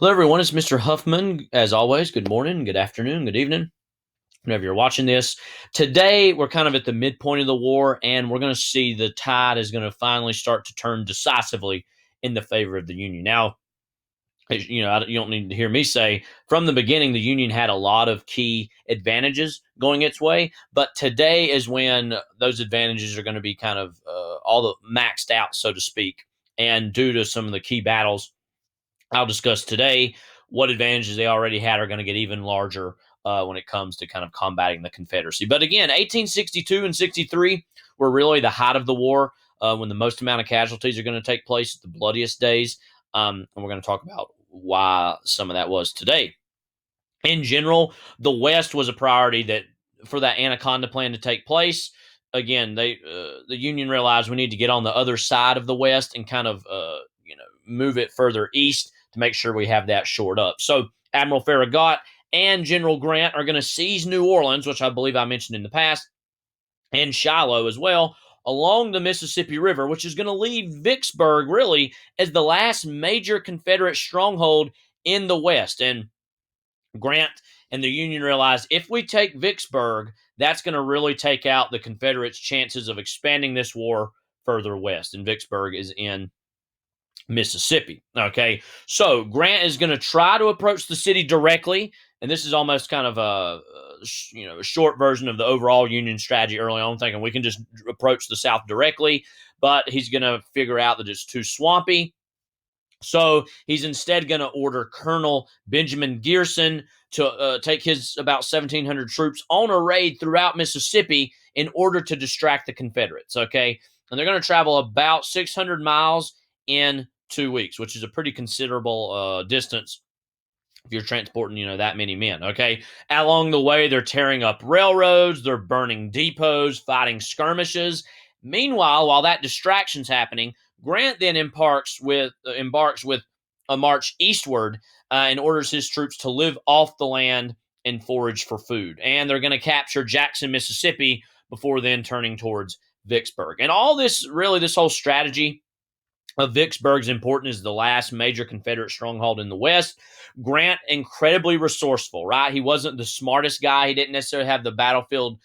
Hello, everyone. It's Mr. Huffman. As always, good morning, good afternoon, good evening, whenever you're watching this. Today, we're kind of at the midpoint of the war, and we're going to see the tide is going to finally start to turn decisively in the favor of the Union. Now, you don't need to hear me say from the beginning, the Union had a lot of key advantages going its way, but today is when those advantages are going to be kind of all the maxed out, so to speak. And due to some of the key battles I'll discuss today, what advantages they already had are going to get even larger when it comes to kind of combating the Confederacy. But again, 1862 and 63 were really the height of the war, when the most amount of casualties are going to take place, the bloodiest days. And we're going to talk about why some of that was today. In general, the West was a priority that for that Anaconda plan to take place. Again, the Union realized we need to get on the other side of the West and kind of move it further east to make sure we have that shored up. So Admiral Farragut and General Grant are going to seize New Orleans, which I believe I mentioned in the past, and Shiloh as well, along the Mississippi River, which is going to leave Vicksburg really as the last major Confederate stronghold in the West. And Grant and the Union realized if we take Vicksburg, that's going to really take out the Confederates' chances of expanding this war further west. And Vicksburg is in Mississippi. Okay, so Grant is going to try to approach the city directly, and this is almost kind of a short version of the overall Union strategy early on, thinking we can just approach the South directly, but he's going to figure out that it's too swampy. So he's instead going to order Colonel Benjamin Garrison to take his about 1,700 troops on a raid throughout Mississippi in order to distract the Confederates. Okay, and they're going to travel about 600 miles in 2 weeks, which is a pretty considerable distance if you're transporting, that many men. Okay, along the way, they're tearing up railroads, they're burning depots, fighting skirmishes. Meanwhile, while that distraction's happening, Grant then embarks with a march eastward and orders his troops to live off the land and forage for food. And they're going to capture Jackson, Mississippi, before then turning towards Vicksburg. And all this, really, this whole strategy of Vicksburg's important as the last major Confederate stronghold in the West. Grant, incredibly resourceful, right? He wasn't the smartest guy. He didn't necessarily have the battlefield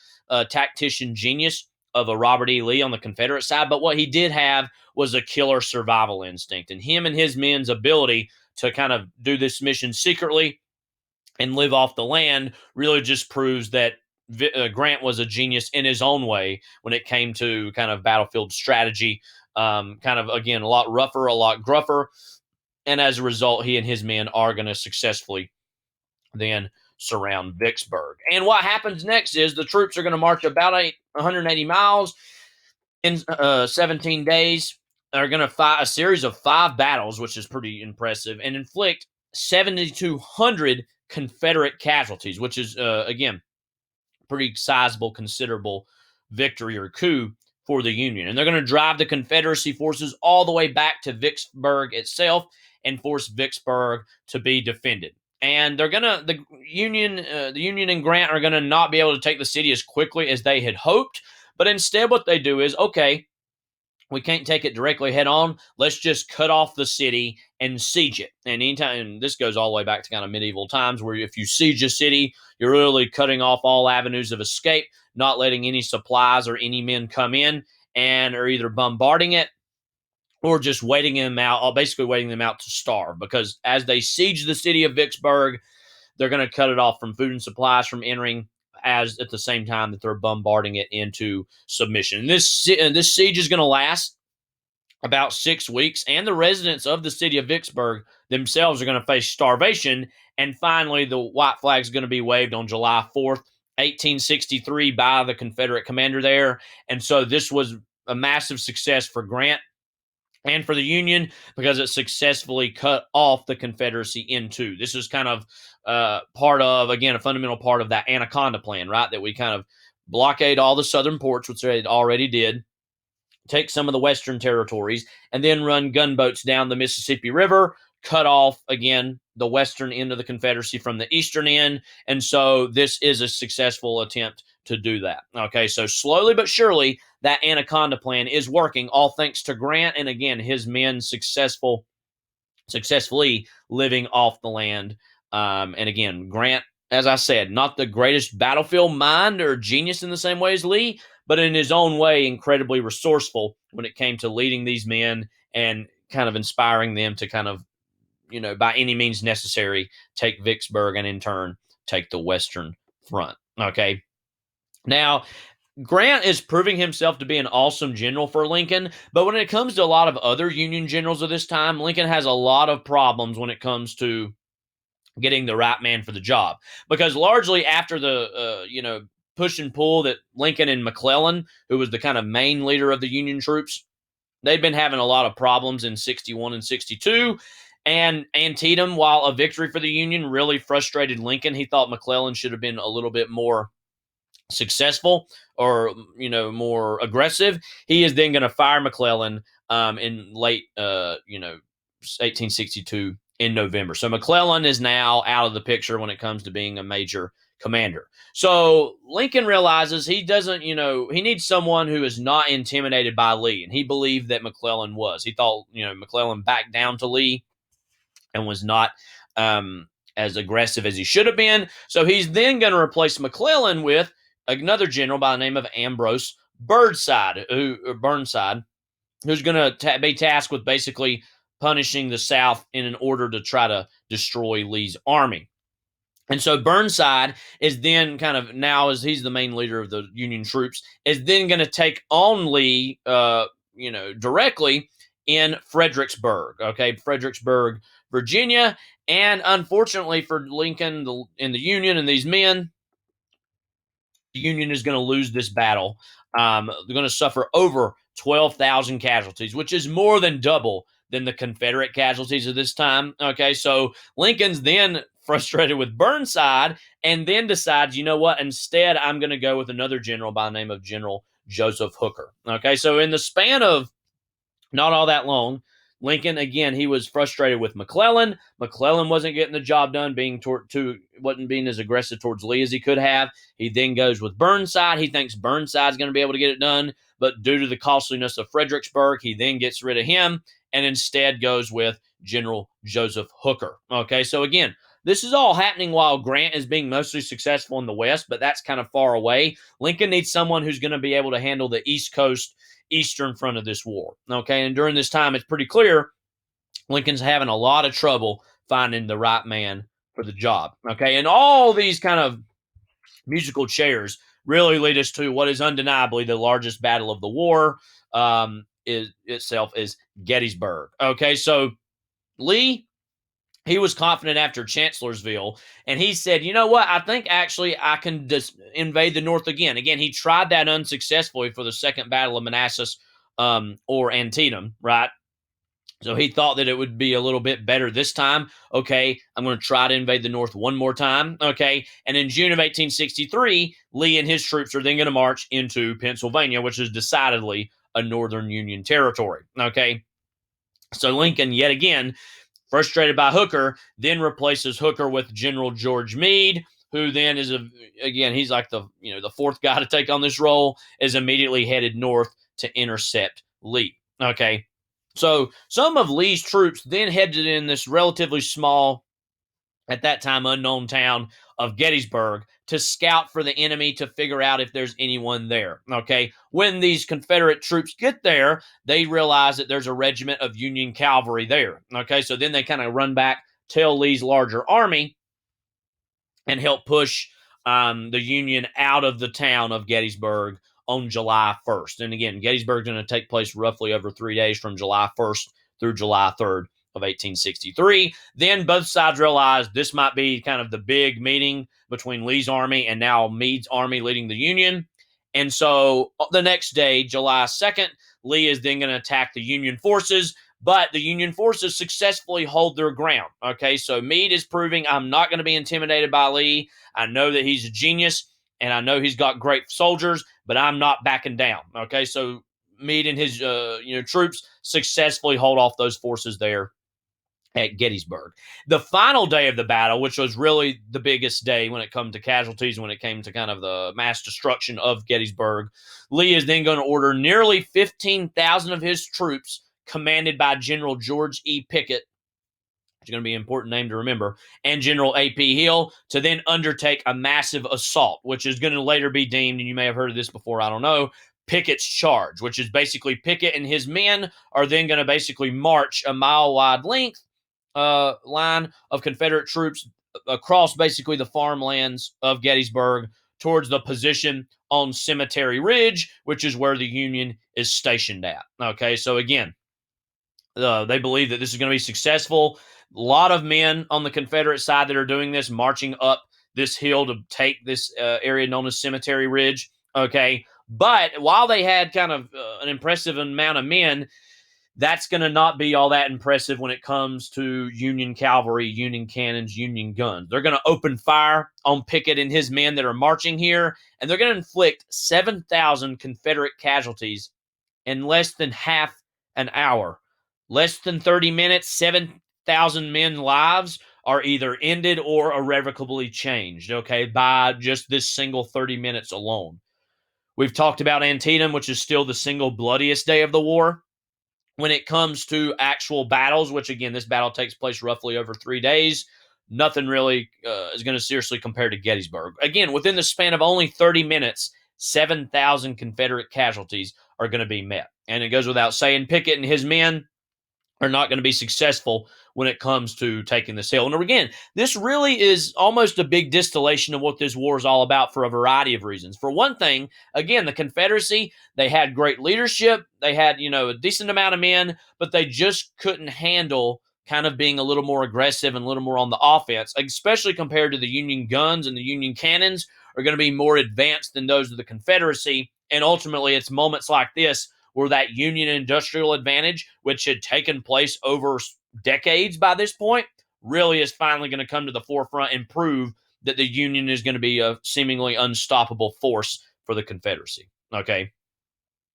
tactician genius of a Robert E. Lee on the Confederate side, but what he did have was a killer survival instinct. And him and his men's ability to kind of do this mission secretly and live off the land really just proves that Grant was a genius in his own way when it came to kind of battlefield strategy. Kind of, again, a lot rougher, a lot gruffer. And as a result, he and his men are going to successfully then surround Vicksburg. And what happens next is the troops are going to march about 180 miles in 17 days. They're going to fight a series of 5 battles, which is pretty impressive, and inflict 7,200 Confederate casualties, which is, again, pretty sizable, considerable victory or coup for the Union. And they're going to drive the Confederacy forces all the way back to Vicksburg itself and force Vicksburg to be defended. And the Union and Grant are going to not be able to take the city as quickly as they had hoped. But instead, what they do is, okay, we can't take it directly head on. Let's just cut off the city and siege it. And anytime, and this goes all the way back to kind of medieval times, where if you siege a city, you're really cutting off all avenues of escape, not letting any supplies or any men come in, and are either bombarding it or just waiting them out, or basically waiting them out to starve. Because as they siege the city of Vicksburg, they're going to cut it off from food and supplies from entering, as at the same time that they're bombarding it into submission. And this siege is going to last about 6 weeks, and the residents of the city of Vicksburg themselves are going to face starvation. And finally, the white flag is going to be waved on July 4th, 1863, by the Confederate commander there. And so this was a massive success for Grant and for the Union, because it successfully cut off the Confederacy in two. This is kind of part of, again, a fundamental part of that Anaconda plan, right? That we kind of blockade all the southern ports, which they already did, take some of the western territories, and then run gunboats down the Mississippi River, cut off, again, the western end of the Confederacy from the eastern end. And so this is a successful attempt to do that. Okay, so slowly but surely, that Anaconda plan is working, all thanks to Grant and, again, his men's successful successfully living off the land. And again, Grant, as I said, not the greatest battlefield mind or genius in the same way as Lee, but in his own way, incredibly resourceful when it came to leading these men and kind of inspiring them to kind of, by any means necessary, take Vicksburg and in turn take the Western Front. Okay. Now, Grant is proving himself to be an awesome general for Lincoln, but when it comes to a lot of other Union generals of this time, Lincoln has a lot of problems when it comes to getting the right man for the job. Because largely after the, push and pull that Lincoln and McClellan, who was the kind of main leader of the Union troops, they'd been having a lot of problems in 61 and 62. And Antietam, while a victory for the Union, really frustrated Lincoln. He thought McClellan should have been a little bit more successful or more aggressive. He is then going to fire McClellan in late 1862 in November. So McClellan is now out of the picture when it comes to being a major commander. So Lincoln realizes he doesn't, he needs someone who is not intimidated by Lee, and he believed that McClellan was. He thought, McClellan backed down to Lee and was not as aggressive as he should have been. So he's then going to replace McClellan with another general by the name of Ambrose Burnside, who's going to be tasked with basically punishing the South in an order to try to destroy Lee's army. And so Burnside is then kind of, now as he's the main leader of the Union troops, is then going to take on Lee, directly in Fredericksburg, Fredericksburg, Virginia. And unfortunately for Lincoln in the Union and these men, the Union is going to lose this battle. They're going to suffer over 12,000 casualties, which is more than double than the Confederate casualties of this time. Okay, so Lincoln's then frustrated with Burnside and then decides, you know what, instead I'm going to go with another general by the name of General Joseph Hooker. Okay, so in the span of not all that long, Lincoln, again, he was frustrated with McClellan. McClellan wasn't getting the job done, wasn't being as aggressive towards Lee as he could have. He then goes with Burnside. He thinks Burnside's going to be able to get it done, but due to the costliness of Fredericksburg, he then gets rid of him and instead goes with General Joseph Hooker. Okay, so again, this is all happening while Grant is being mostly successful in the West, but that's kind of far away. Lincoln needs someone who's going to be able to handle the East Coast, eastern front of this war. Okay, and during this time, it's pretty clear Lincoln's having a lot of trouble finding the right man for the job. Okay, and all these kind of musical chairs really lead us to what is undeniably the largest battle of the war. Is Gettysburg. Okay, so Lee, he was confident after Chancellorsville, and he said, you know what, I think actually I can invade the North again. Again, he tried that unsuccessfully for the Second Battle of Manassas or Antietam, right? So he thought that it would be a little bit better this time. Okay, I'm going to try to invade the North one more time. Okay, and in June of 1863, Lee and his troops are then going to march into Pennsylvania, which is decidedly a Northern Union territory. Okay, so Lincoln, yet again, frustrated by Hooker, then replaces Hooker with General George Meade, who then is he's like the fourth guy to take on this role, is immediately headed north to intercept Lee. Okay, so some of Lee's troops then headed in this relatively small, at that time unknown town of Gettysburg to scout for the enemy to figure out if there's anyone there. Okay, when these Confederate troops get there, they realize that there's a regiment of Union cavalry there. Okay, so then they kind of run back, tell Lee's larger army, and help push the Union out of the town of Gettysburg on July 1st. And again, Gettysburg is going to take place roughly over 3 days from July 1st through July 3rd of 1863. Then both sides realized this might be kind of the big meeting between Lee's army and now Meade's army leading the Union. And so the next day, July 2nd, Lee is then going to attack the Union forces, but the Union forces successfully hold their ground. Okay, so Meade is proving I'm not going to be intimidated by Lee. I know that he's a genius, and I know he's got great soldiers, but I'm not backing down. Okay, so Meade and his troops successfully hold off those forces there at Gettysburg. The final day of the battle, which was really the biggest day when it comes to casualties, when it came to kind of the mass destruction of Gettysburg, Lee is then going to order nearly 15,000 of his troops, commanded by General George E. Pickett, It's going to be an important name to remember, and General A.P. Hill to then undertake a massive assault, which is going to later be deemed, and you may have heard of this before, I don't know, Pickett's Charge, which is basically Pickett and his men are then going to basically march a mile-wide length line of Confederate troops across basically the farmlands of Gettysburg towards the position on Cemetery Ridge, which is where the Union is stationed at. Okay, so again, they believe that this is going to be successful. A lot of men on the Confederate side that are doing this, marching up this hill to take this area known as Cemetery Ridge. Okay, but while they had kind of an impressive amount of men, that's going to not be all that impressive when it comes to Union cavalry, Union cannons, Union guns. They're going to open fire on Pickett and his men that are marching here, and they're going to inflict 7,000 Confederate casualties in less than half an hour. Less than 30 minutes, 7,000 men's lives are either ended or irrevocably changed, okay, by just this single 30 minutes alone. We've talked about Antietam, which is still the single bloodiest day of the war. When it comes to actual battles, which again, this battle takes place roughly over 3 days, nothing really is going to seriously compare to Gettysburg. Again, within the span of only 30 minutes, 7,000 Confederate casualties are going to be met. And it goes without saying, Pickett and his men are not going to be successful when it comes to taking this hill. And again, this really is almost a big distillation of what this war is all about for a variety of reasons. For one thing, again, the Confederacy, they had great leadership. They had, a decent amount of men, but they just couldn't handle kind of being a little more aggressive and a little more on the offense, especially compared to the Union guns, and the Union cannons are going to be more advanced than those of the Confederacy. And ultimately, it's moments like this where that Union industrial advantage, which had taken place over decades by this point, really is finally going to come to the forefront and prove that the Union is going to be a seemingly unstoppable force for the Confederacy. Okay,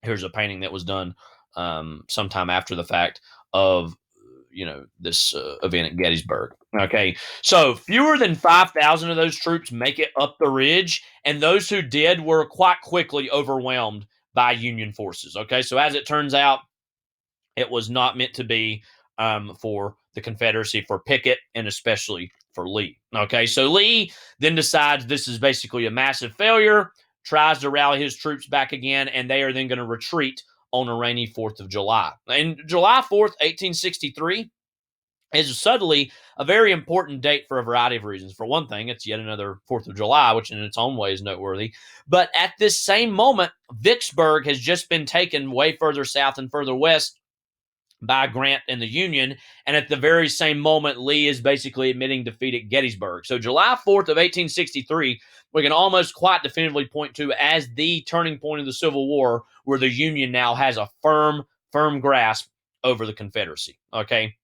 here's a painting that was done sometime after the fact of this event at Gettysburg. Okay, so fewer than 5,000 of those troops make it up the ridge, and those who did were quite quickly overwhelmed by Union forces. Okay, so as it turns out, it was not meant to be for the Confederacy, for Pickett, and especially for Lee. Okay, so Lee then decides this is basically a massive failure, tries to rally his troops back again, and they are then going to retreat on a rainy 4th of July. And July 4th, 1863, is suddenly a very important date for a variety of reasons. For one thing, it's yet another 4th of July, which in its own way is noteworthy. But at this same moment, Vicksburg has just been taken way further south and further west by Grant and the Union. And at the very same moment, Lee is basically admitting defeat at Gettysburg. So July 4th of 1863, we can almost quite definitively point to as the turning point of the Civil War, where the Union now has a firm grasp over the Confederacy. Okay.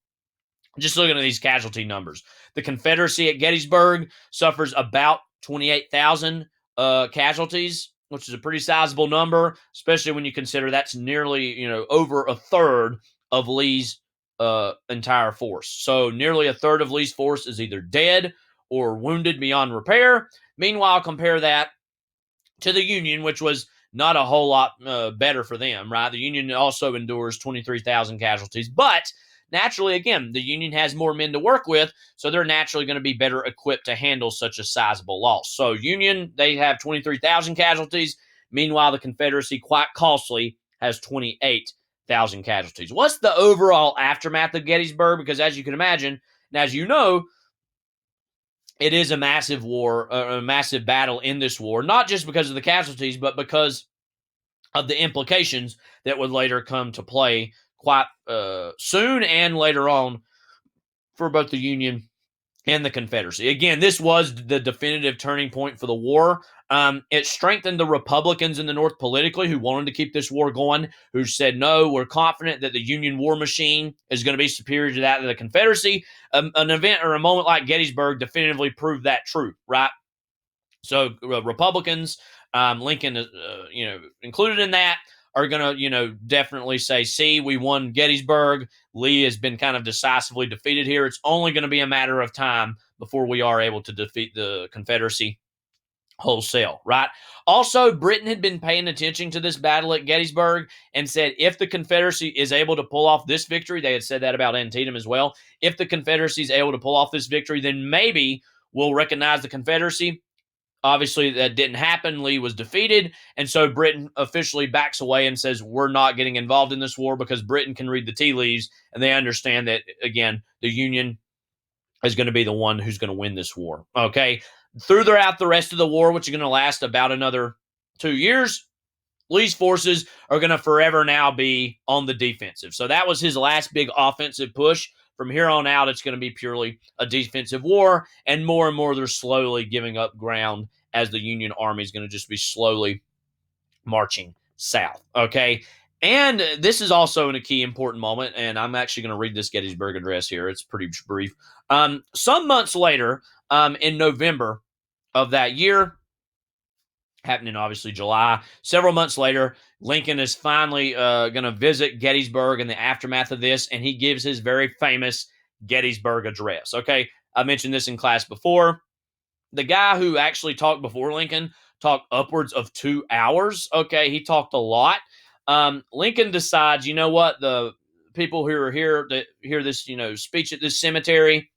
Just looking at these casualty numbers, the Confederacy at Gettysburg suffers about 28,000 casualties, which is a pretty sizable number, especially when you consider that's nearly, over a third of Lee's entire force. So nearly a third of Lee's force is either dead or wounded beyond repair. Meanwhile, compare that to the Union, which was not a whole lot better for them, right? The Union also endures 23,000 casualties, but naturally, again, the Union has more men to work with, so they're naturally going to be better equipped to handle such a sizable loss. So Union, they have 23,000 casualties. Meanwhile, the Confederacy, quite costly, has 28,000 casualties. What's the overall aftermath of Gettysburg? Because as you can imagine, and as you know, it is a massive war, a massive battle in this war, not just because of the casualties, but because of the implications that would later come to play quite soon and later on for both the Union and the Confederacy. Again, this was the definitive turning point for the war. It strengthened the Republicans in the North politically, who wanted to keep this war going, who said, no, we're confident that the Union war machine is going to be superior to that of the Confederacy. An event or a moment like Gettysburg definitively proved that true, right? So Republicans, Lincoln, included in that, are going to, definitely say, see, we won Gettysburg. Lee has been kind of decisively defeated here. It's only going to be a matter of time before we are able to defeat the Confederacy. wholesale, right? Also, Britain had been paying attention to this battle at Gettysburg and said if the Confederacy is able to pull off this victory, they had said that about Antietam as well. If the Confederacy is able to pull off this victory, then maybe we'll recognize the Confederacy. Obviously, that didn't happen. Lee was defeated. And so Britain officially backs away and says, we're not getting involved in this war because Britain can read the tea leaves and they understand that, again, the Union is going to be the one who's going to win this war. Okay. Throughout the rest of the war, which is going to last about another 2 years, Lee's forces are going to forever now be on the defensive. So that was his last big offensive push. From here on out, it's going to be purely a defensive war, and more they're slowly giving up ground as the Union Army is going to just be slowly marching south. Okay. And this is also in a key important moment, and I'm actually going to read this Gettysburg Address here. It's pretty brief. Some months later, in November of that year, happening obviously July, several months later, Lincoln is finally going to visit Gettysburg in the aftermath of this, and he gives his very famous Gettysburg Address. Okay, I mentioned this in class before. The guy who actually talked before Lincoln talked upwards of 2 hours. Okay, he talked a lot. Lincoln decides, you know what, the people who are here to hear this, speech at this cemetery,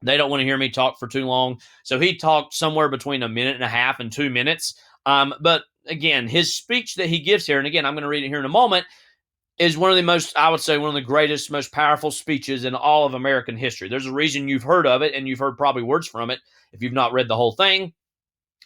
they don't want to hear me talk for too long. So he talked somewhere between a minute and a half and 2 minutes. But again, his speech that he gives here, and again, I'm going to read it here in a moment, is one of the most, I would say, one of the greatest, most powerful speeches in all of American history. There's a reason you've heard of it, and you've heard probably words from it if you've not read the whole thing.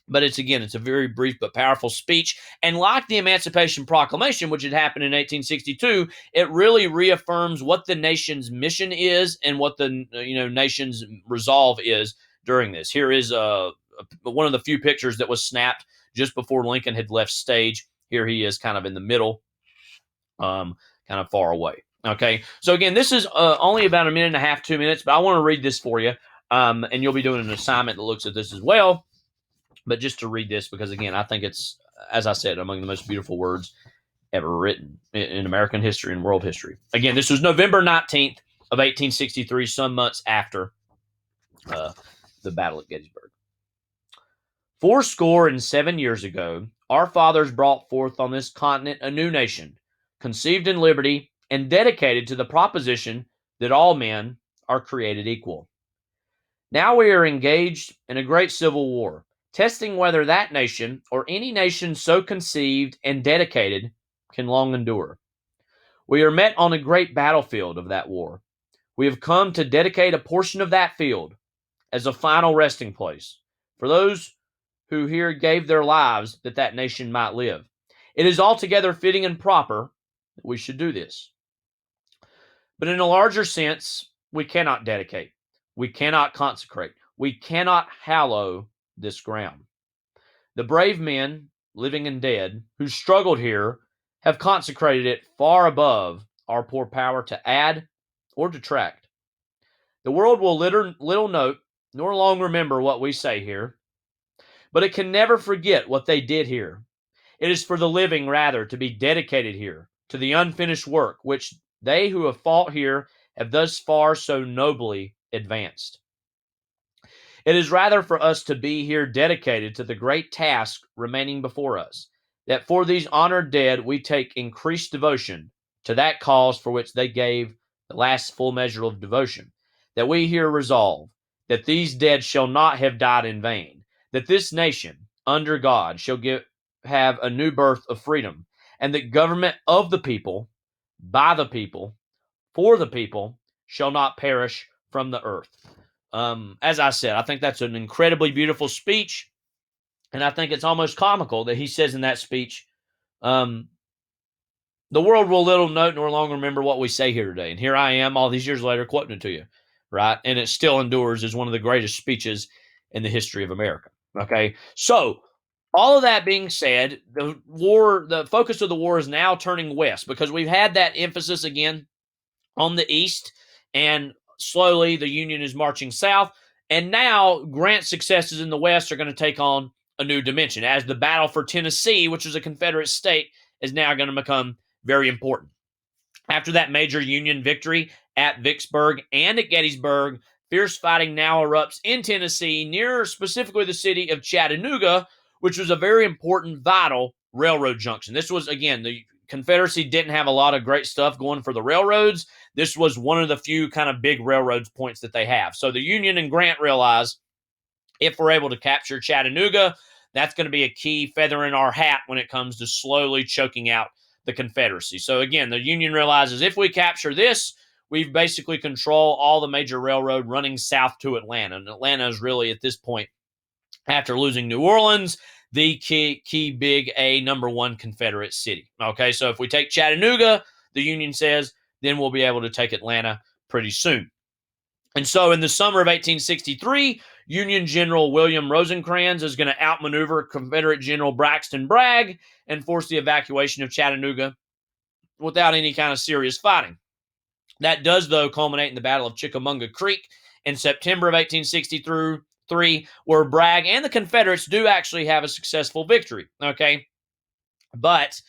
But it's a very brief but powerful speech. And like the Emancipation Proclamation, which had happened in 1862, it really reaffirms what the nation's mission is and what the nation's resolve is during this. Here is one of the few pictures that was snapped just before Lincoln had left stage. Here he is kind of in the middle, kind of far away. Okay, so again, this is only about a minute and a half, 2 minutes, but I want to read this for you, and you'll be doing an assignment that looks at this as well. But just to read this, because again, I think it's, as I said, among the most beautiful words ever written in American history and world history. Again, this was November 19th of 1863, some months after the Battle at Gettysburg. 7 years ago, our fathers brought forth on this continent a new nation, conceived in liberty and dedicated to the proposition that all men are created equal. Now we are engaged in a great civil war, testing whether that nation or any nation so conceived and dedicated can long endure. We are met on a great battlefield of that war. We have come to dedicate a portion of that field as a final resting place for those who here gave their lives that that nation might live. It is altogether fitting and proper that we should do this. But in a larger sense, we cannot dedicate. We cannot consecrate. We cannot hallow this ground. The brave men, living and dead, who struggled here have consecrated it far above our poor power to add or detract. The world will little note nor long remember what we say here, but it can never forget what they did here. It is for the living, rather, to be dedicated here to the unfinished work which they who have fought here have thus far so nobly advanced. It is rather for us to be here dedicated to the great task remaining before us, that for these honored dead we take increased devotion to that cause for which they gave the last full measure of devotion, that we here resolve that these dead shall not have died in vain, that this nation, under God, shall have a new birth of freedom, and that government of the people, by the people, for the people, shall not perish from the earth. As I said, I think that's an incredibly beautiful speech, and I think it's almost comical that he says in that speech, the world will little note nor long remember what we say here today. And here I am, all these years later, quoting it to you, right? And it still endures as one of the greatest speeches in the history of America. Okay, so all of that being said, the focus of the war is now turning west because we've had that emphasis again on the east, and slowly the Union is marching south. And now Grant's successes in the west are going to take on a new dimension as the battle for Tennessee, which was a Confederate state, is now going to become very important. After that major Union victory at Vicksburg and at Gettysburg, fierce fighting now erupts in Tennessee, near specifically the city of Chattanooga, which was a very important, vital railroad junction. This was, again, the Confederacy didn't have a lot of great stuff going for the railroads. This was one of the few kind of big railroads points that they have. So the Union and Grant realize if we're able to capture Chattanooga, that's going to be a key feather in our hat when it comes to slowly choking out the Confederacy. So again, the Union realizes if we capture this, we've basically control all the major railroad running south to Atlanta. And Atlanta is really, at this point, after losing New Orleans, the key big A number one Confederate city. Okay, so if we take Chattanooga, the Union says, then we'll be able to take Atlanta pretty soon. And so in the summer of 1863, Union General William Rosecrans is going to outmaneuver Confederate General Braxton Bragg and force the evacuation of Chattanooga without any kind of serious fighting. That does, though, culminate in the Battle of Chickamauga Creek in September of 1863, where Bragg and the Confederates do actually have a successful victory. Okay, but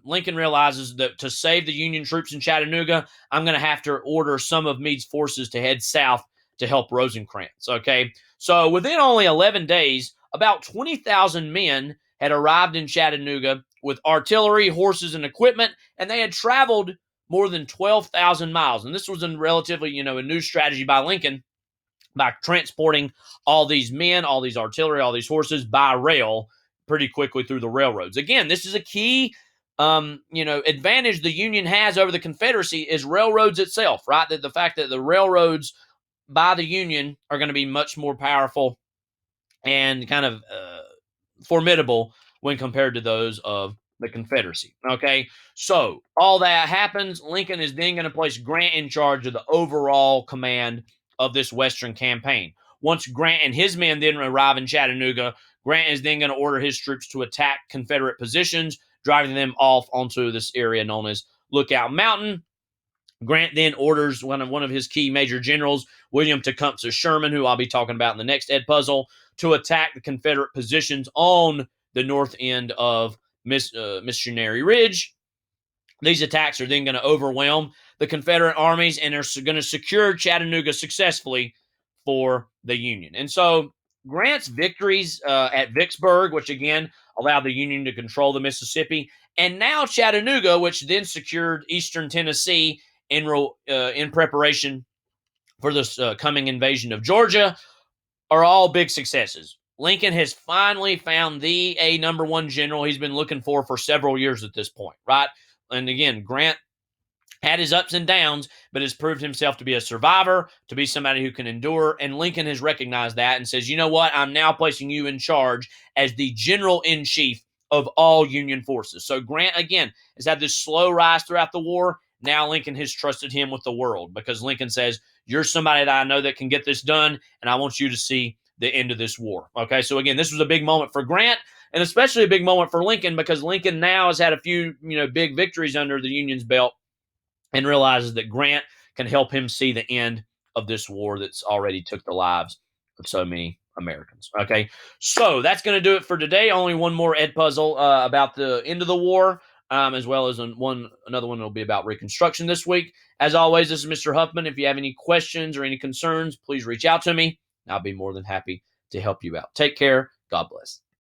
Lincoln realizes that to save the Union troops in Chattanooga, I'm going to have to order some of Meade's forces to head south to help Rosecrans. Okay, so within only 11 days, about 20,000 men had arrived in Chattanooga with artillery, horses, and equipment, and they had traveled more than 12,000 miles. And this was a relatively, a new strategy by Lincoln by transporting all these men, all these artillery, all these horses by rail pretty quickly through the railroads. Again, this is a key, advantage the Union has over the Confederacy is railroads itself, right? That the fact that the railroads by the Union are going to be much more powerful and kind of formidable when compared to those of the Confederacy. Okay, so all that happens. Lincoln is then going to place Grant in charge of the overall command of this Western campaign. Once Grant and his men then arrive in Chattanooga, Grant is then going to order his troops to attack Confederate positions, driving them off onto this area known as Lookout Mountain. Grant then orders one of his key major generals, William Tecumseh Sherman, who I'll be talking about in the next Ed Puzzle, to attack the Confederate positions on the north end of Missionary Ridge. These attacks are then going to overwhelm the Confederate armies and are going to secure Chattanooga successfully for the Union. And so Grant's victories at Vicksburg, which again allowed the Union to control the Mississippi, and now Chattanooga, which then secured eastern Tennessee in preparation for this coming invasion of Georgia, are all big successes. Lincoln has finally found a number one general he's been looking for several years at this point, right? And again, Grant had his ups and downs, but has proved himself to be a survivor, to be somebody who can endure. And Lincoln has recognized that and says, you know what? I'm now placing you in charge as the general-in-chief of all Union forces. So Grant, again, has had this slow rise throughout the war. Now Lincoln has trusted him with the world because Lincoln says, you're somebody that I know that can get this done, and I want you to see the end of this war. Okay, so again, this was a big moment for Grant, and especially a big moment for Lincoln because Lincoln now has had a few, big victories under the Union's belt and realizes that Grant can help him see the end of this war that's already took the lives of so many Americans. Okay, so that's going to do it for today. Only one more Ed Puzzle about the end of the war, as well as another one that will be about Reconstruction this week. As always, this is Mr. Huffman. If you have any questions or any concerns, please reach out to me. I'll be more than happy to help you out. Take care. God bless.